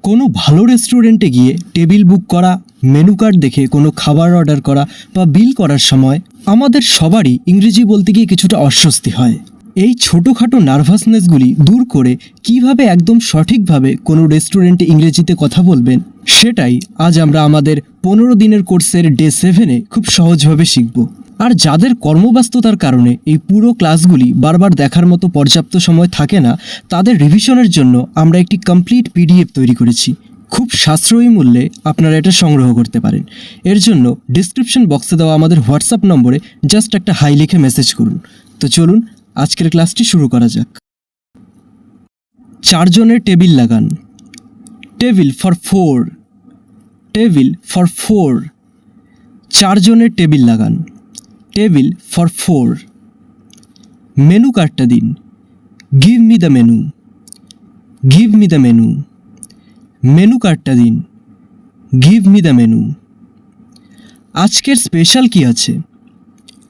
কোনো ভালো রেস্টুরেন্টে গিয়ে টেবিল বুক করা, মেনু কার্ড দেখে কোনো খাবার অর্ডার করা বা বিল করার সময় আমাদের সবারই ইংরেজি বলতে গিয়ে কিছুটা অস্বস্তি হয়। এই ছোটোখাটো নার্ভাসনেসগুলি দূর করে কিভাবে একদম সঠিকভাবে কোনো রেস্টুরেন্টে ইংরেজিতে কথা বলবেন, সেটাই আজ আমরা আমাদের 15 দিনের কোর্সের ডে 7-এ খুব সহজভাবে শিখব। আর যাদের কর্মব্যস্ততার কারণে এই পুরো ক্লাসগুলি বারবার দেখার মতো পর্যাপ্ত সময় থাকে না, তাদের রিভিশনের জন্য আমরা একটি কমপ্লিট পিডিএফ তৈরি করেছি। খুব সাশ্রয়ী মূল্যে আপনারা এটা সংগ্রহ করতে পারেন। এর জন্য ডিসক্রিপশন বক্সে দেওয়া আমাদের হোয়াটসঅ্যাপ নম্বরে জাস্ট একটা হাই লিখে মেসেজ করুন। তো চলুন আজকের ক্লাসটি শুরু করা যাক। 4 জনের টেবিল লাগান। Table for 4। Table for 4। 4 জনের টেবিল লাগান। Table for 4। মেনু কার্ডটা দিন। Give me the menu. Give me the menu. Menu কার্ডটা দিন। Give me the menu. আজকের স্পেশাল কি আছে?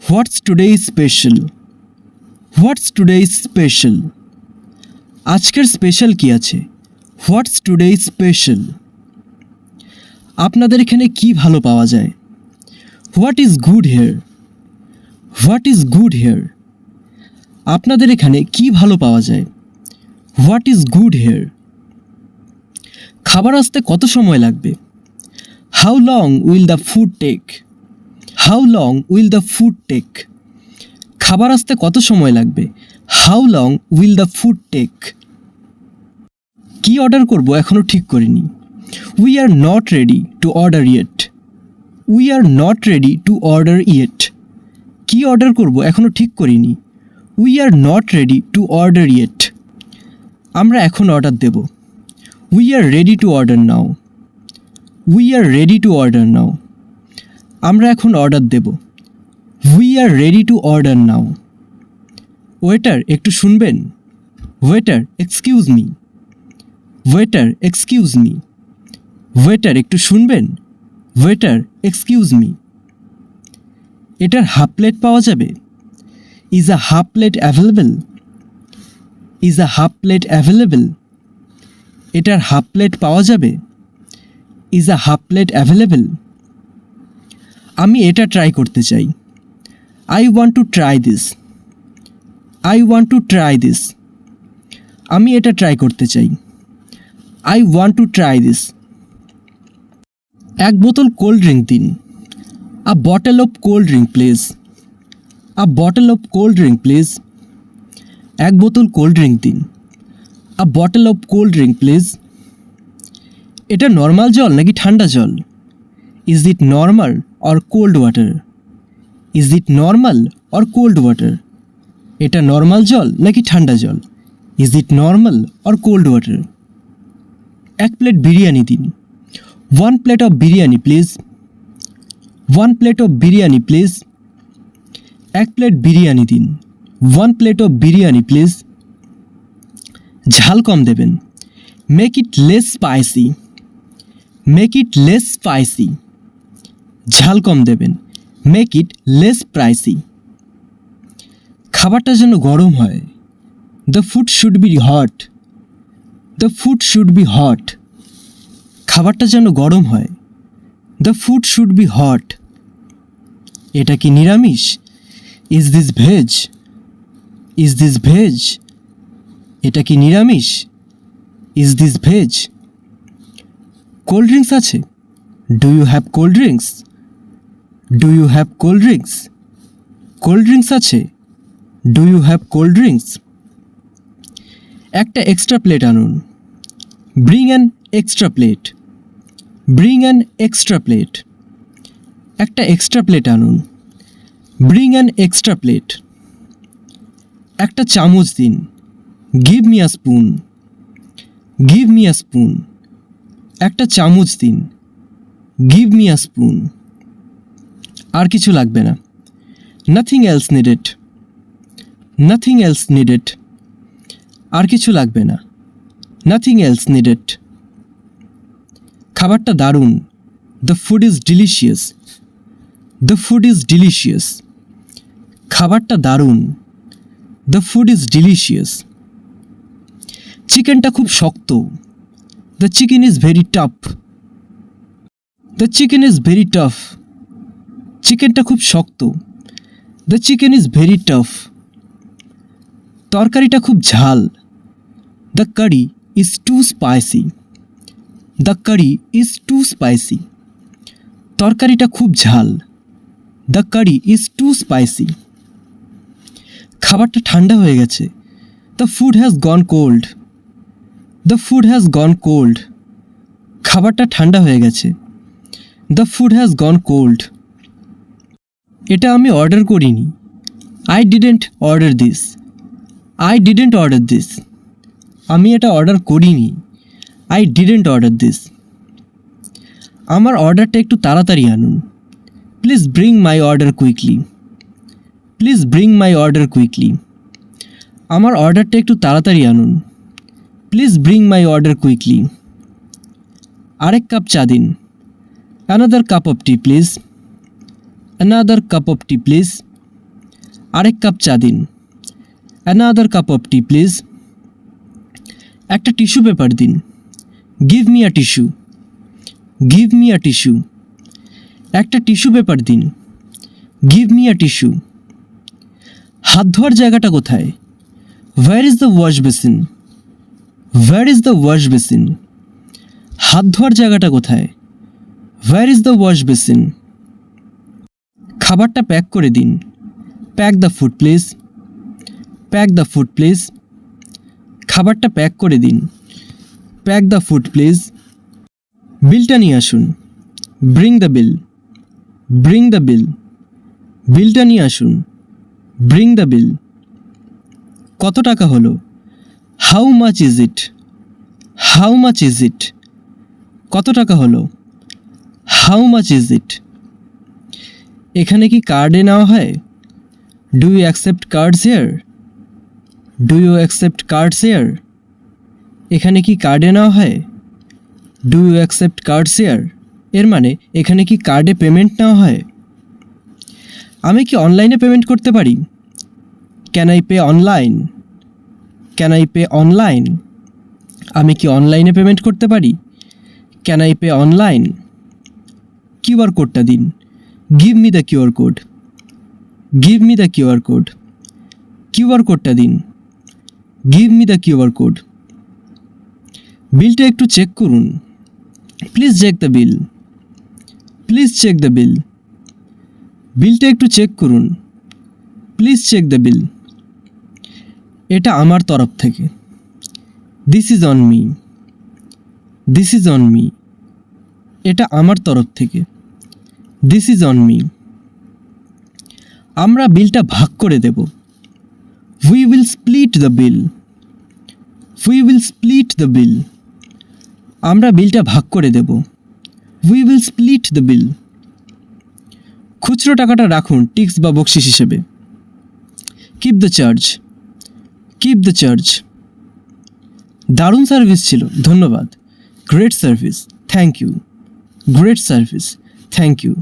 হোয়াটস টুডে স্পেশাল? হোয়াটস টুডে স্পেশাল? আজকের স্পেশাল কি আছে? হোয়াটস টুডে স্পেশাল? আপনাদের এখানে কি ভালো পাওয়া যায়? What is good hair? What is good hair? আপনাদের এখানে কি ভালো পাওয়া যায়? What is good hair? খাবার আসতে কত সময় লাগবে? How long will the food take? How long will the food take? খাবার আসতে কত সময় লাগবে? How long will the food take? কি অর্ডার করব এখনও ঠিক করিনি। We are not ready to order yet. We are not ready to order yet. কি অর্ডার করব এখনও ঠিক করিনি। We are not ready to order yet. আমরা এখন অর্ডার দেব। We are ready to order now. We are ready to order now. আমরা এখন অর্ডার দেব। We are ready to order now. Waiter একটু শুনবেন? Waiter excuse me. Waiter excuse me. Waiter একটু শুনবেন? Waiter excuse me. এটার half plate পাওয়া যাবে? Is a half plate available? Is a half plate available? এটার হাফ প্লেট পাওয়া যাবে? Is a half plate available? আমি এটা ট্রাই করতে চাই। I want to try this. I want to try this. আমি এটা ট্রাই করতে চাই। I want to try this. এক বোতল কোল্ড ড্রিঙ্ক দিন। A bottle of cold drink please. A bottle of cold drink please. এক বোতল কোল্ড ড্রিঙ্ক দিন। A bottle of cold drink please. এটা নর্মাল জল নাকি ঠান্ডা জল? Is it normal or cold water? Is it normal or cold water? এটা normal জল নাকি ঠান্ডা জল? Is it normal or cold water? এক প্লেট বিরিয়ানি দিন। 1 plate of biryani please. 1 plate of biryani please. এক প্লেট বিরিয়ানি দিন। 1 প্লেট অফ বিরিয়ানি প্লিজ। ঝাল কম দেবেন। Make it less spicy. Make it less spicy. ঝাল কম দেবেন। Make it less spicy. খাবারটা যেন গরম হয়। The food should be hot. The food should be hot. খাবারটা যেন গরম হয়। The food should be hot. এটা কি নিরামিষ? Is this veg? Is this veg? এটা কি নিরামিষ? Is this veg? Cold drinks আছে? Do you have cold drinks? Do you have cold drinks? Cold drinks আছে? Do you have cold drinks? একটা extra plate আনুন। Bring an extra plate. Bring an extra plate. একটা extra plate আনুন। Bring an extra plate. একটা চামচ দিন। Give me a spoon. Give me a spoon. একটা চামচ দিন। Give me a spoon. আর কিছু লাগবে না। Nothing else needed. Nothing else needed. আর কিছু লাগবে না। Nothing else needed. খাবারটা দারুণ। The food is delicious. The food is delicious. খাবারটা দারুণ। The food is delicious. চিকেনটা খুব শক্ত। The chicken is very tough. The chicken is very tough. চিকেনটা খুব শক্ত। The chicken is very tough. তরকারিটা খুব ঝাল। The curry is too spicy. The curry is too spicy. তরকারিটা খুব ঝাল। The curry is too spicy. খাবারটা ঠান্ডা হয়ে গেছে। The food has gone cold. The food has gone cold. খাবারটা ঠান্ডা হয়ে গেছে। The food has gone cold. এটা আমি অর্ডার করিনি। I didn't order this. I didn't order this. আমি এটা অর্ডার করিনি। I didn't order this. আমার অর্ডারটা একটু তাড়াতাড়ি আনুন। Please bring my order quickly. Please bring my order quickly. আমার অর্ডারটা একটু তাড়াতাড়ি আনুন। Please bring my order quickly. আরেক কাপ চা দিন। Another cup of tea please. Another cup of tea please. আরেক কাপ চা দিন। Another cup of tea please. একটা টিস্যু পেপার দিন। Give me a tissue. Give me a tissue. একটা tissue paper দিন। Give me a tissue. হাত ধোয়ার জায়গাটা কোথায়? Where is the wash basin? Where is the wash basin? হাত ধোয়ার জায়গাটা কোথায়? Where is the wash basin? খাবারটা প্যাক করে দিন। Pack the food please. Pack the food please. খাবারটা প্যাক করে দিন। Pack the food please. বিলটা নিয়ে আসুন। Bring the bill. Bring the bill. বিলটা নিয়ে আসুন। Bring the bill. কত টাকা হলো? How much is it? How much is it? কত টাকা হলো? How much is it? এখানে কি কার্ডে নেওয়া হয়? Do you accept cards here? Do you accept cards here? এখানে কি কার্ডে নেওয়া হয়? Do you accept cards here? এর মানে এখানে কি কার্ডে পেমেন্ট নেওয়া হয়? আমি কি অনলাইনে পেমেন্ট করতে পারি? Can I pay online? Can I pay online? আমি কি অনলাইনে পেমেন্ট করতে পারি? Can I pay online? QR কোডটা দিন। Give me the QR code. Give me the QR code. QR কোডটা দিন। Give me the QR code. বিলটা একটু চেক করুন। Please check the bill. Please check the bill. বিলটা একটু চেক করুন। Please check the bill. এটা আমার তরফ থেকে। This is on me. This is on me. এটা আমার তরফ থেকে। This is on me. আমরা বিলটা ভাগ করে দেব। We will split the bill. We will split the bill. আমরা বিলটা ভাগ করে দেব। We will split the bill. খুচরো টাকাটা রাখুন টিপস বা বকশিশ হিসেবে। Keep the charge. Keep the charge. দারুণ সার্ভিস ছিল, ধন্যবাদ। Great service. Thank you. Great service. Thank you.